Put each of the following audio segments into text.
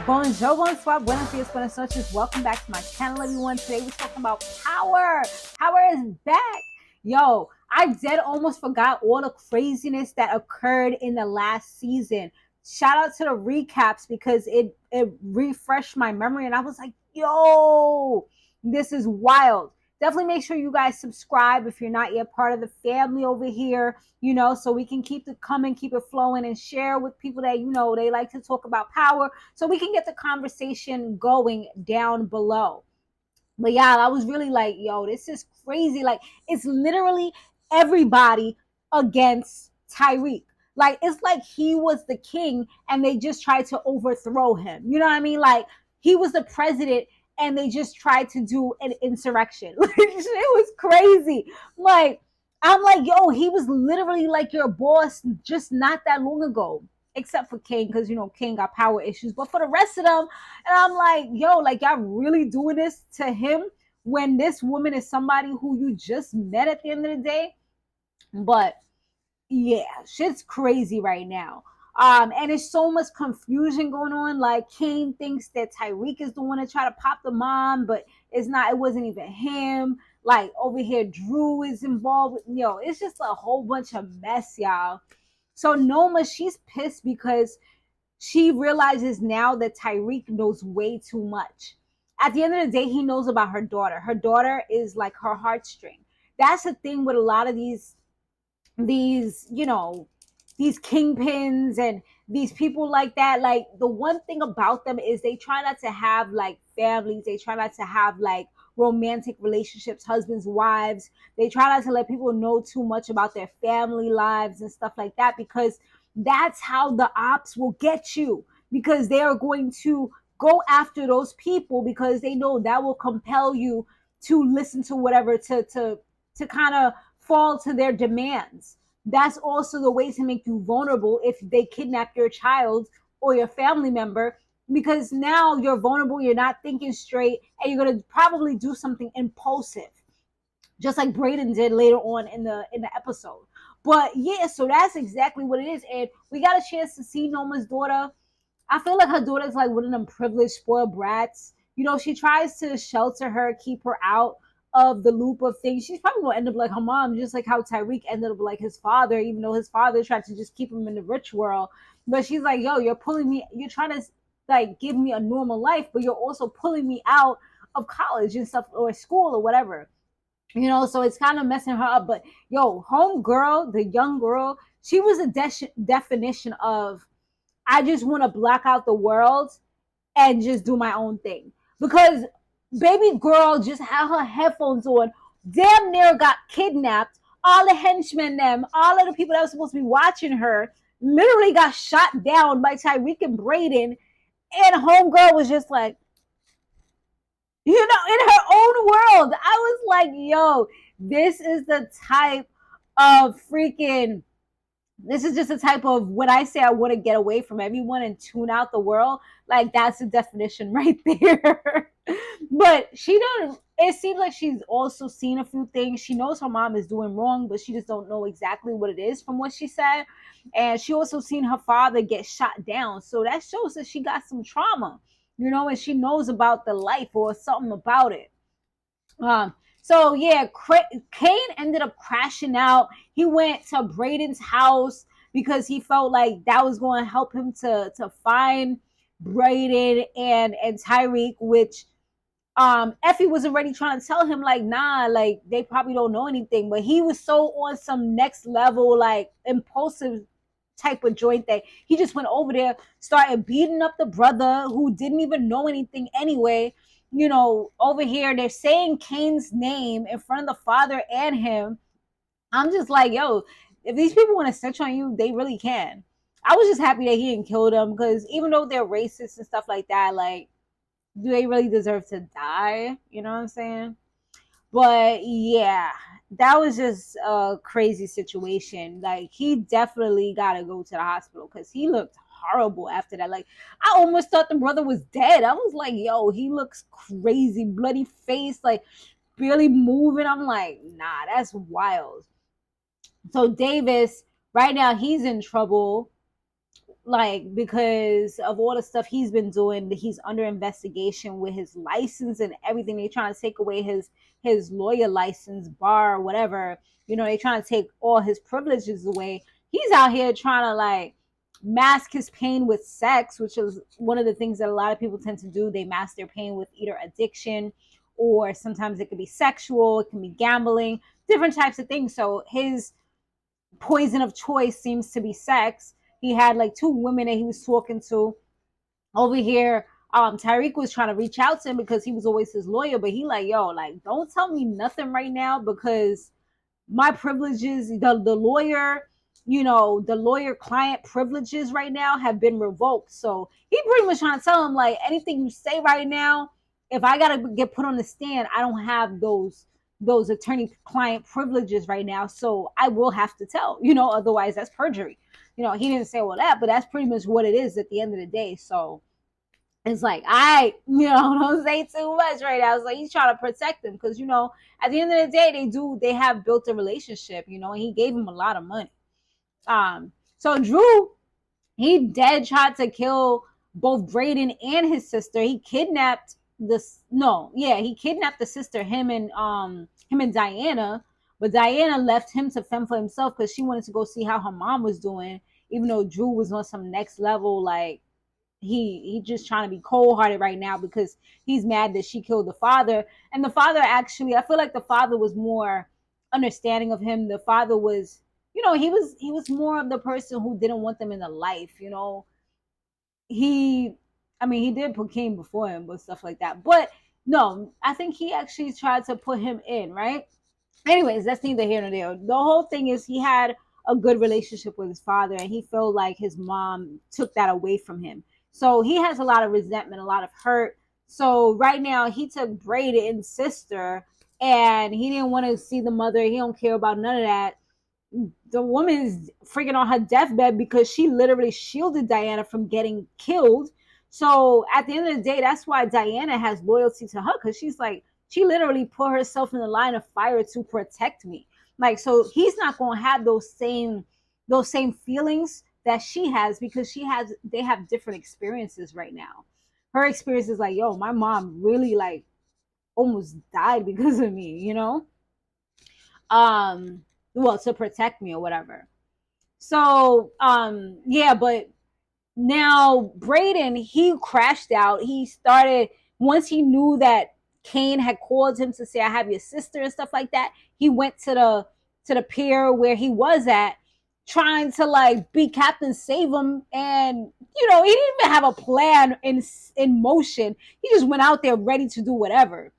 Bonjour, bonsoir, buenos dias, buenas noches. Welcome back to my channel, everyone. Today we're talking about power. Power is back. Yo, I dead almost forgot all the craziness that occurred in the last season. Shout out to the recaps because it refreshed my memory and I was like, yo, this is wild. Definitely make sure you guys subscribe if you're not yet part of the family over here, so we can keep it coming, keep it flowing, and share with people that, they like to talk about power so we can get the conversation going down below. But yeah, I was really like, yo, this is crazy. Like, it's literally everybody against Tyrek. Like, it's like he was the king and they just tried to overthrow him. You know what I mean? Like, he was the president and they just tried to do an insurrection. It was crazy. Like, I'm like, yo, he was literally like your boss just not that long ago. Except for King, because King got power issues. But for the rest of them, and I'm like, yo, like y'all really doing this to him when this woman is somebody who you just met at the end of the day? But yeah, shit's crazy right now. And there's so much confusion going on. Like Kane thinks that Tyrek is the one to try to pop the mom, but it's not, it wasn't even him. Like over here, Drew is involved. It's just a whole bunch of mess, y'all. So Noma, she's pissed because she realizes now that Tyrek knows way too much. At the end of the day, he knows about her daughter. Her daughter is like her heartstring. That's the thing with a lot of these these kingpins and these people like that. Like the one thing about them is they try not to have like families. They try not to have like romantic relationships, husbands, wives. They try not to let people know too much about their family lives and stuff like that, because that's how the ops will get you, because they are going to go after those people because they know that will compel you to listen to whatever, to kind of fall to their demands. That's also the way to make you vulnerable if they kidnap your child or your family member, because now you're vulnerable, you're not thinking straight, and you're going to probably do something impulsive, just like Brayden did later on in the episode. But yeah, so that's exactly what it is. And we got a chance to see Noma's daughter. I feel like her daughter's like one of them privileged, spoiled brats. She tries to shelter her, keep her out of the loop of things. She's probably gonna end up like her mom, just like how Tyrek ended up like his father, even though his father tried to just keep him in the rich world. But she's like, yo, you're pulling me, you're trying to like give me a normal life, but you're also pulling me out of college and stuff, or school or whatever. So it's kind of messing her up. But yo, home girl, the young girl, she was a definition of, I just want to block out the world and just do my own thing. Because baby girl just had her headphones on, damn near got kidnapped. All the henchmen, all of the people that were supposed to be watching her, literally got shot down by Tyrek and Brayden. And homegirl was just like, in her own world. I was like, yo, this is the type of freaking, this is just a type of, when I say I want to get away from everyone and tune out the world, like that's the definition right there. But it seems like she's also seen a few things. She knows her mom is doing wrong, but she just don't know exactly what it is from what she said. And she also seen her father get shot down. So that shows that she got some trauma, and she knows about the life or something about it. So yeah, Kane ended up crashing out. He went to Brayden's house because he felt like that was going to help him to find Brayden and Tyrek, which Effie was already trying to tell him like, nah, like they probably don't know anything. But he was so on some next level, like impulsive type of joint that he just went over there, started beating up the brother who didn't even know anything anyway. Over here they're saying Kane's name in front of the father and him. I'm just like, yo, if these people want to snitch on you, they really can. I was just happy that he didn't kill them, because even though they're racist and stuff like that, like, do they really deserve to die? You know what I'm saying? But yeah, that was just a crazy situation. Like, he definitely got to go to the hospital because he looked horrible after that. Like, I almost thought the brother was dead. I was like, yo, he looks crazy, bloody face, like barely moving. I'm like, nah, that's wild. So Davis, right now, he's in trouble. like because of all the stuff he's been doing. He's under investigation with his license and everything. They're trying to take away his lawyer license, bar, whatever. They're trying to take all his privileges away. He's out here trying to like mask his pain with sex, which is one of the things that a lot of people tend to do. They mask their pain with either addiction, or sometimes it could be sexual, it can be gambling, different types of things. So his poison of choice seems to be sex. He had like 2 women that he was talking to over here. Tyrek was trying to reach out to him because he was always his lawyer, but he like, yo, like, don't tell me nothing right now, because my privileges, the lawyer, the lawyer client privileges right now have been revoked. So he pretty much trying to tell him, like, anything you say right now, if I gotta get put on the stand, I don't have those attorney client privileges right now, so I will have to tell, otherwise that's perjury. He didn't say all that, but that's pretty much what it is at the end of the day. So it's like, don't say too much right now. It's like he's trying to protect them because, at the end of the day, they have built a relationship, and he gave him a lot of money. So Drew, he dead tried to kill both Brayden and his sister. He kidnapped he kidnapped the sister, him and Diana, but Diana left him to fend for himself because she wanted to go see how her mom was doing, even though Drew was on some next level, like, he just trying to be cold-hearted right now because he's mad that she killed the father. And the father, actually, I feel like the father was more understanding of him. The father was, he was more of the person who didn't want them in the life. He did put Cain before him, but stuff like that. But no, I think he actually tried to put him in, right? Anyways, that's neither here nor there. The whole thing is he had a good relationship with his father, and he felt like his mom took that away from him. So he has a lot of resentment, a lot of hurt. So right now he took Brayden's sister, and he didn't want to see the mother. He don't care about none of that. The woman is freaking on her deathbed because she literally shielded Diana from getting killed. So at the end of the day, that's why Diana has loyalty to her, because she's like, she literally put herself in the line of fire to protect me. Like, so he's not going to have those same feelings that she has, because they have different experiences right now. Her experience is like, yo, my mom really like almost died because of me, well, to protect me or whatever. So, but now Brayden, he crashed out. He started, once he knew that Cain had called him to say, I have your sister and stuff like that, he went to the pier where he was at, trying to like be Captain Save him. And he didn't even have a plan in motion. He just went out there ready to do whatever.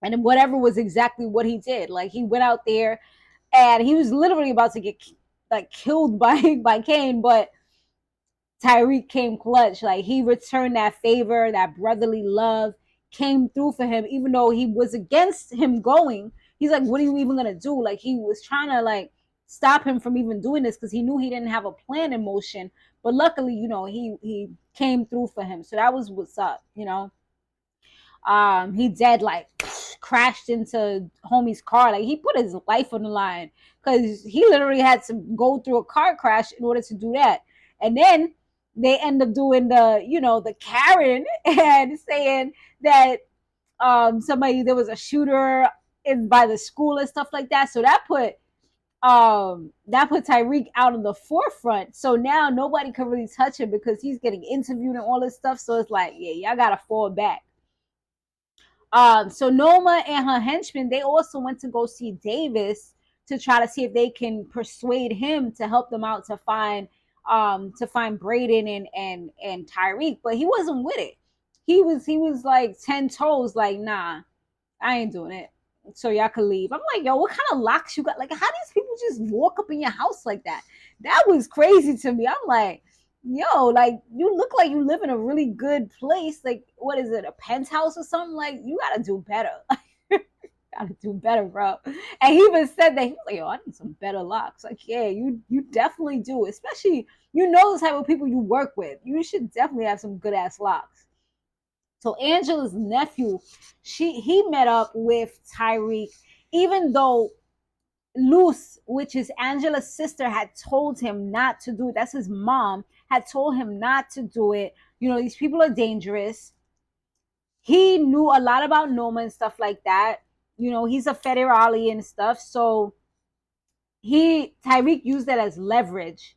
And whatever was exactly what he did. Like, he went out there and he was literally about to get like killed by Cain, but Tyrek came clutch. Like, he returned that favor, that brotherly love came through for him, even though he was against him going. He's like, what are you even gonna do? Like, he was trying to like stop him from even doing this because he knew he didn't have a plan in motion. But luckily, he came through for him. So that was what's up. He dead, like, crashed into homie's car. Like, he put his life on the line because he literally had to go through a car crash in order to do that. And then they end up doing the Karen and saying that there was a shooter by the school and stuff like that. So that put Tyrek out in the forefront. So now nobody can really touch him because he's getting interviewed and all this stuff. So it's like, yeah, y'all gotta fall back. So Noma and her henchmen, they also went to go see Davis to try to see if they can persuade him to help them out to find Brayden and Tyrek, but he wasn't with it. He was like 10 toes, like, nah, I ain't doing it. So y'all can leave. I'm like, yo, what kind of locks you got? Like, how these people just walk up in your house like that? That was crazy to me. I'm like, yo, like, you look like you live in a really good place. Like, what is it, a penthouse or something? Like, you gotta do better. Gotta do better, bro. And he even said that, he was like, yo, I need some better locks. Like, yeah, you definitely do. Especially, the type of people you work with. You should definitely have some good ass locks. So Angela's nephew, he met up with Tyrek, even though Luz, which is Angela's sister, had told him not to do it. That's his mom, had told him not to do it. You know, these people are dangerous. He knew a lot about Noma and stuff like that. You know, he's a federale and stuff. So Tyrek used that as leverage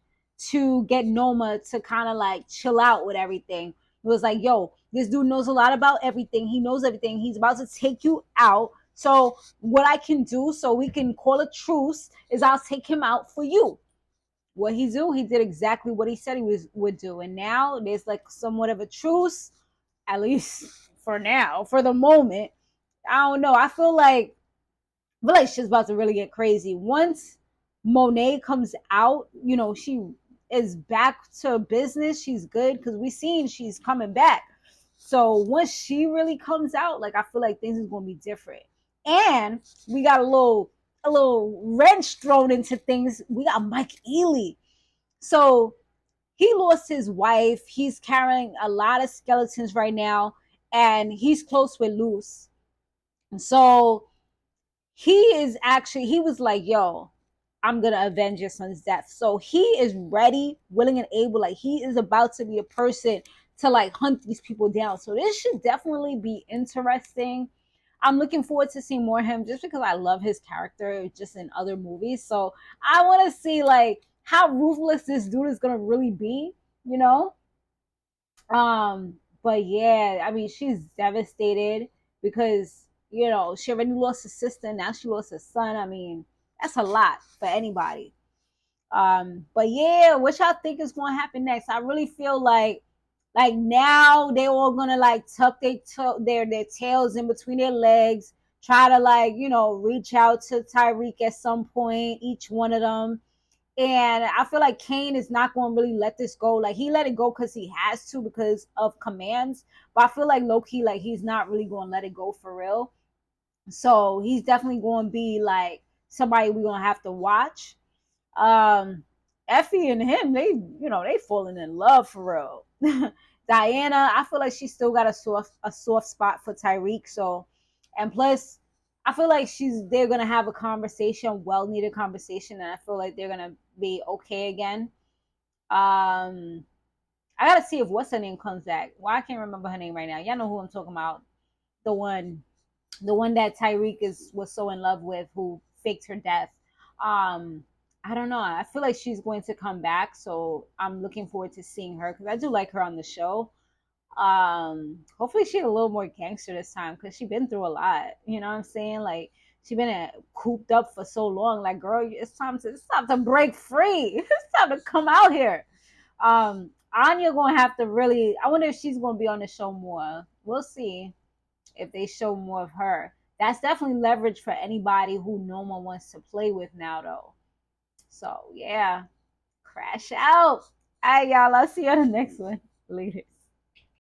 to get Noma to kind of like chill out with everything. It was like, yo, this dude knows a lot about everything. He knows everything. He's about to take you out. So what I can do so we can call a truce is I'll take him out for you. What he do? He did exactly what he said would do. And now there's like somewhat of a truce, at least for now, for the moment. I don't know. I feel like shit's about to really get crazy. Once Monet comes out, you know, she is back to business. She's good because we seen she's coming back. So once she really comes out, like I feel like things is gonna be different. And we got a little wrench thrown into things. We got Mike Ely. So he lost his wife. He's carrying a lot of skeletons right now, and he's close with Luce. So he was like, yo, I'm gonna avenge your son's death. So he is ready, willing, and able. Like he is about to be a person to like hunt these people down. So this should definitely be interesting. I'm looking forward to seeing more of him just because I love his character just in other movies. So I want to see like how ruthless this dude is gonna really be, you know? But yeah, I mean, she's devastated because you know she already lost a sister, now she lost a son. I mean, that's a lot for anybody. But yeah, what y'all think is going to happen next? I really feel like now they all gonna like tuck their tails in between their legs, try to like reach out to Tyrek at some point, each one of them. And I feel like Kane is not going to really let this go. Like he let it go because he has to because of commands. But I feel like low key, like he's not really going to let it go for real. So he's definitely going to be like somebody we're going to have to watch. Effie and him, they falling in love for real. Diana, I feel like she still got a soft spot for Tyrek. So, and plus, I feel like they're gonna have a conversation, well needed conversation, and I feel like they're gonna be okay again. I gotta see if what's her name comes back. Well, I can't remember her name right now. Y'all know who I'm talking about. The one, the one that Tyrek was so in love with, who faked her death. Um, I don't know. I feel like she's going to come back, so I'm looking forward to seeing her because I do like her on the show. Hopefully she's a little more gangster this time because she's been through a lot. You know what I'm saying? Like she been cooped up for so long. Like, girl, it's time to break free. It's time to come out here. Anya gonna have to really. I wonder if she's gonna be on the show more. We'll see if they show more of her. That's definitely leverage for anybody who no one wants to play with now, though. So yeah, crash out. All right, y'all. I'll see you on the next one. Later.